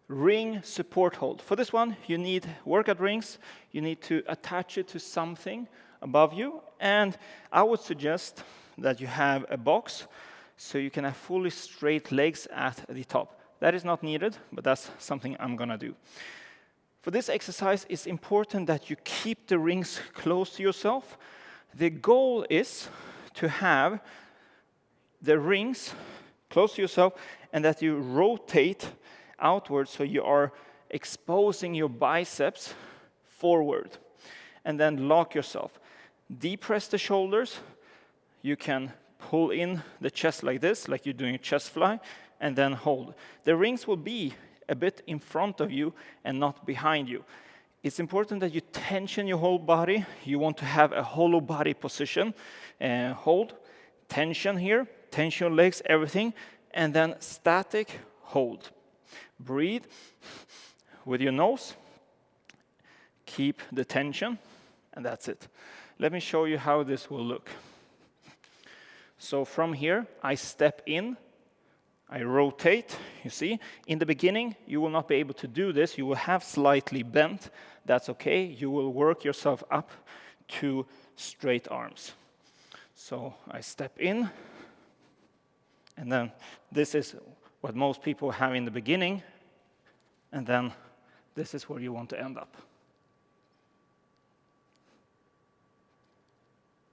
ring support hold. For this one, you need workout rings. You need to attach it to something above you. And I would suggest that you have a box so you can have fully straight legs at the top. That is not needed, but that's something I'm going to do. For this exercise, it's important that you keep the rings close to yourself. The goal is to have the rings close to yourself and that you rotate outwards so you are exposing your biceps forward. And then lock yourself. Depress the shoulders. You can pull in the chest like this, like you're doing a chest fly, and then hold. The rings will be a bit in front of you and not behind you. It's important that you tension your whole body. You want to have a hollow body position. Hold, tension here, tension your legs, everything, and then static, hold. Breathe with your nose. Keep the tension, and that's it. Let me show you how this will look. So from here, I step in, I rotate, you see. In the beginning, you will not be able to do this. You will have slightly bent. That's okay. You will work yourself up to straight arms. So I step in, and then this is what most people have in the beginning, and then this is where you want to end up.